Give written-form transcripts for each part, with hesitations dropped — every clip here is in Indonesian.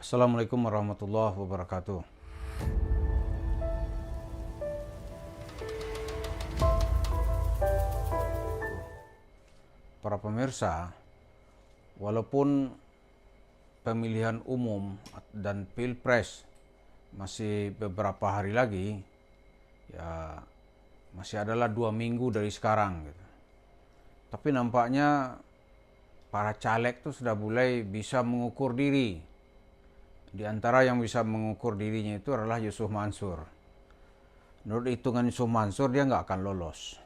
Assalamualaikum warahmatullahi wabarakatuh. Para pemirsa, walaupun pemilihan umum dan pilpres masih beberapa hari lagi, ya masih adalah 2 minggu dari sekarang gitu. Tapi nampaknya para caleg itu sudah mulai bisa mengukur diri. Di antara yang bisa mengukur dirinya itu adalah Yusuf Mansur. Menurut hitungan Yusuf Mansur dia nggak akan lolos.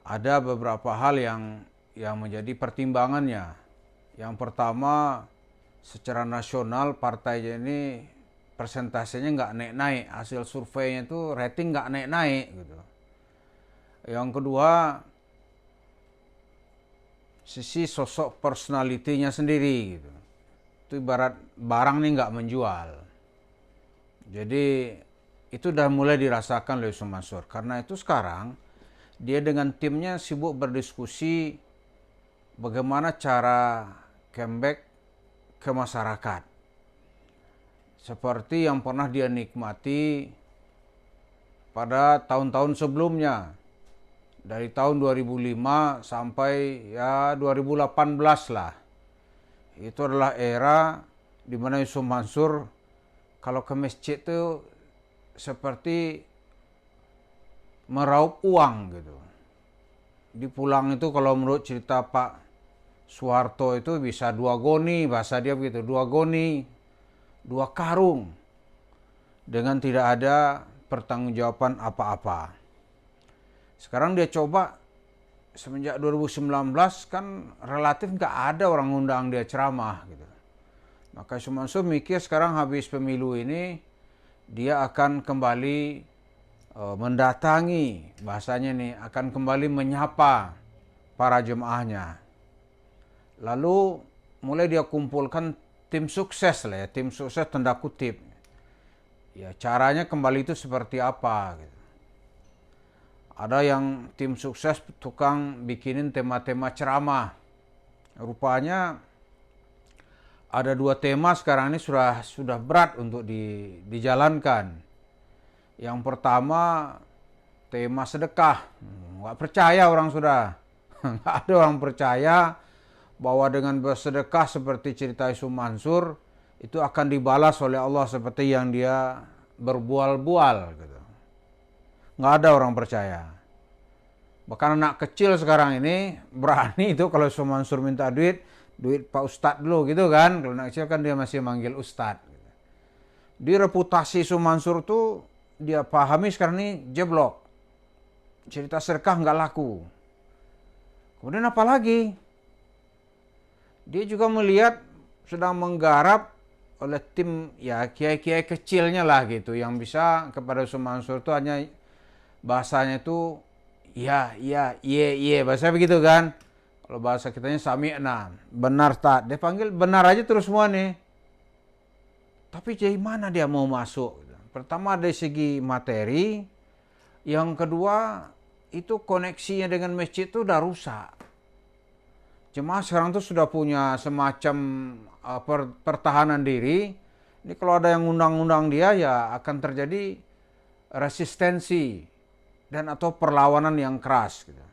Ada beberapa hal yang menjadi pertimbangannya. Yang pertama, secara nasional partainya ini persentasenya nggak naik-naik. Hasil surveinya itu rating nggak naik-naik gitu. Yang kedua, sisi sosok personalitinya sendiri gitu. Itu ibarat barang nih nggak menjual. Jadi itu udah mulai dirasakan oleh Yusuf Mansur. Karena itu sekarang dia dengan timnya sibuk berdiskusi bagaimana cara comeback ke masyarakat. Seperti yang pernah dia nikmati pada tahun-tahun sebelumnya. Dari tahun 2005 sampai ya 2018 lah. Itu adalah era di mana Yusuf Mansur kalau ke masjid itu seperti meraup uang gitu. Di pulang itu kalau menurut cerita Pak Soeharto itu bisa 2 goni, bahasa dia begitu, 2 goni, 2 karung. Dengan tidak ada pertanggungjawaban apa-apa. Sekarang dia coba semenjak 2019 kan relatif nggak ada orang undang dia ceramah gitu. Maka Yusuf Mansur mikir sekarang habis pemilu ini dia akan kembali mendatangi, bahasanya nih, akan kembali menyapa para jemaahnya. Lalu mulai dia kumpulkan tim sukses lah ya, tim sukses tanda kutip. Ya caranya kembali itu seperti apa gitu. Ada yang tim sukses tukang bikinin tema-tema ceramah. Rupanya ada 2 tema sekarang ini sudah berat untuk dijalankan. Yang pertama tema sedekah. Nggak percaya orang sudah. Nggak ada orang percaya bahwa dengan bersedekah seperti cerita Yusuf Mansur itu akan dibalas oleh Allah seperti yang dia berbual-bual gitu. Nggak ada orang percaya. Bahkan anak kecil sekarang ini berani itu kalau Yusuf Mansur minta duit Pak Ustadz dulu gitu kan. Kalau anak kecil kan dia masih manggil Ustadz. Di reputasi Yusuf Mansur tuh dia pahami sekarang ini jeblok. Cerita sedekah nggak laku. Kemudian apa lagi? Dia juga melihat sedang menggarap oleh tim ya kiai-kiai kecilnya lah gitu. Yang bisa kepada Yusuf Mansur itu hanya bahasanya itu ya, ye, bahasa begitu kan. Kalau bahasa kitanya sami'na, benar tak. Dia panggil benar aja terus semua nih. Tapi dari mana dia mau masuk? Pertama dari segi materi, yang kedua itu koneksinya dengan masjid itu udah rusak. Jemaah sekarang tuh sudah punya semacam pertahanan diri. Ini kalau ada yang undang-undang dia ya akan terjadi resistensi dan atau perlawanan yang keras. Gitu.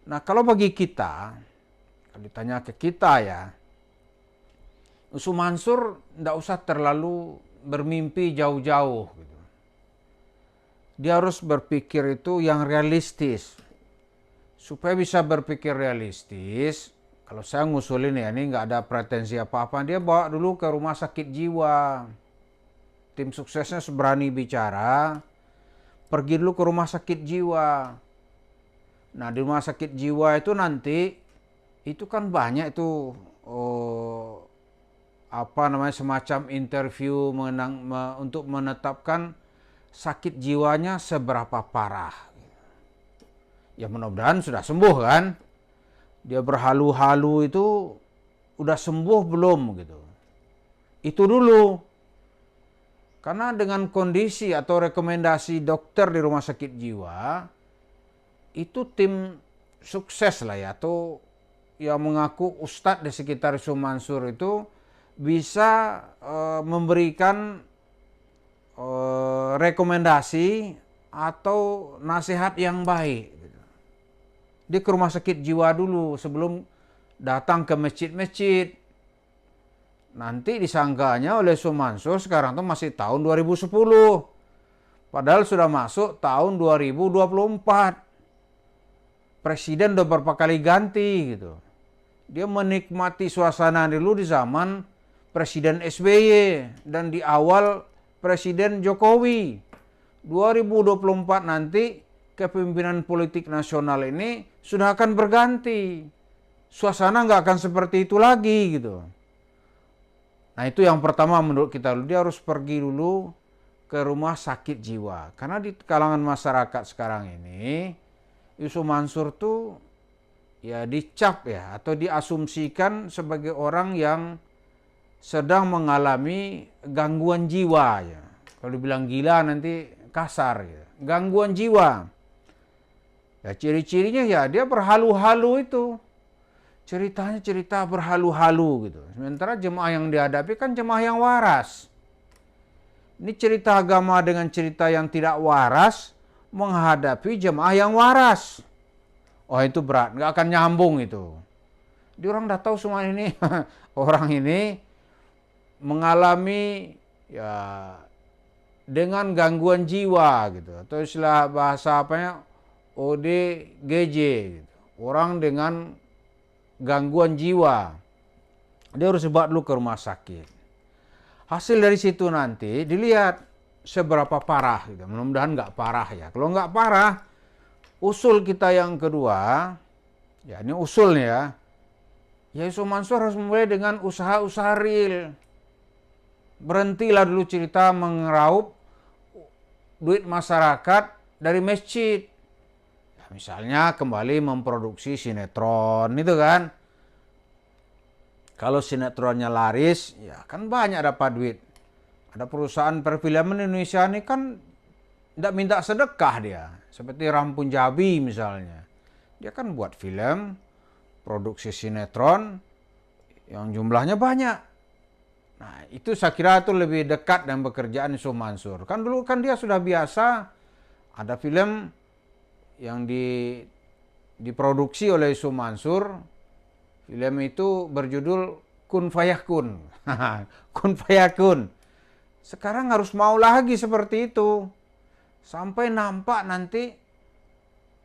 Nah kalau bagi kita, kalau ditanya ke kita ya, Yusuf Mansur tidak usah terlalu bermimpi jauh-jauh gitu. Dia harus berpikir itu yang realistis. Supaya bisa berpikir realistis, kalau saya ngusulin ya, ini nggak ada pretensi apa-apa, dia bawa dulu ke rumah sakit jiwa. Tim suksesnya berani bicara, pergi dulu ke rumah sakit jiwa. Nah di rumah sakit jiwa itu nanti, itu kan banyak itu semacam interview untuk menetapkan sakit jiwanya seberapa parah. Ya mudah-mudahan sudah sembuh kan. Dia berhalu-halu itu udah sembuh belum gitu. Itu dulu. Karena dengan kondisi atau rekomendasi dokter di rumah sakit jiwa, itu tim sukses lah ya, atau yang mengaku ustadz di sekitar Yusuf Mansur itu bisa memberikan rekomendasi atau nasihat yang baik. Dia ke rumah sakit jiwa dulu sebelum datang ke masjid-masjid. Nanti disangkanya oleh Yusuf Mansur sekarang tuh masih tahun 2010. Padahal sudah masuk tahun 2024. Presiden udah beberapa kali ganti gitu. Dia menikmati suasana dulu di zaman Presiden SBY dan di awal Presiden Jokowi. 2024 nanti kepemimpinan politik nasional ini sudah akan berganti. Suasana nggak akan seperti itu lagi gitu. Nah itu yang pertama menurut kita, dia harus pergi dulu ke rumah sakit jiwa. Karena di kalangan masyarakat sekarang ini, Yusuf Mansur tuh ya dicap ya atau diasumsikan sebagai orang yang sedang mengalami gangguan jiwa ya. Kalau dibilang gila nanti kasar ya. Gangguan jiwa. Ya ciri-cirinya ya dia berhalu-halu itu. Ceritanya cerita berhalu-halu gitu. Sementara jemaah yang dihadapi kan jemaah yang waras. Ini cerita agama dengan cerita yang tidak waras menghadapi jemaah yang waras. Oh itu berat, nggak akan nyambung itu. Dia orang udah tahu semua ini. Orang ini mengalami ya dengan gangguan jiwa gitu. Atau istilah bahasa apanya ODGJ gitu. Orang dengan gangguan jiwa. Dia harus dibawa dulu ke rumah sakit. Hasil dari situ nanti dilihat seberapa parah gitu. Mudah-mudahan nggak parah ya. Kalau nggak parah, usul kita yang kedua, ya ini usulnya ya Yusuf Mansur harus mulai dengan usaha-usaha real. Berhentilah dulu cerita mengeraup duit masyarakat dari masjid. Ya, misalnya kembali memproduksi sinetron itu kan. Kalau sinetronnya laris, ya kan banyak dapat duit. Ada perusahaan perfilman Indonesia ini kan tidak minta sedekah dia. Seperti Rampun Jabi misalnya. Dia kan buat film, produksi sinetron, yang jumlahnya banyak. Nah itu saya kira itu lebih dekat dengan pekerjaan Yusuf Mansur. Kan dulu kan dia sudah biasa ada film yang diproduksi oleh Yusuf Mansur. Film itu berjudul Kun Fayakun. Kun Fayakun. Sekarang harus mau lagi seperti itu. Sampai nampak nanti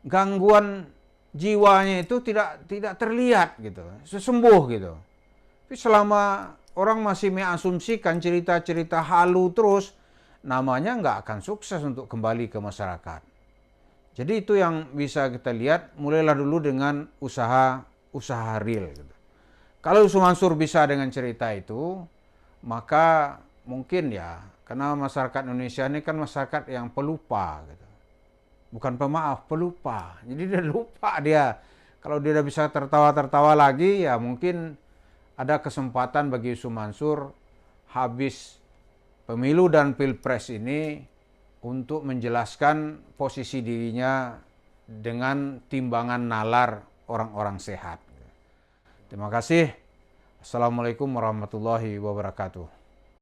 gangguan jiwanya itu tidak terlihat gitu. Sembuh gitu. Tapi selama orang masih mengasumsikan cerita-cerita halu terus, namanya nggak akan sukses untuk kembali ke masyarakat. Jadi itu yang bisa kita lihat, mulailah dulu dengan usaha real. Gitu. Kalau Yusuf Mansur bisa dengan cerita itu, maka mungkin ya, karena masyarakat Indonesia ini kan masyarakat yang pelupa. Gitu. Bukan pemaaf, pelupa. Jadi dia lupa dia. Kalau dia udah bisa tertawa-tertawa lagi, ya mungkin ada kesempatan bagi Yusuf Mansur habis pemilu dan pilpres ini untuk menjelaskan posisi dirinya dengan timbangan nalar orang-orang sehat. Terima kasih. Assalamualaikum warahmatullahi wabarakatuh.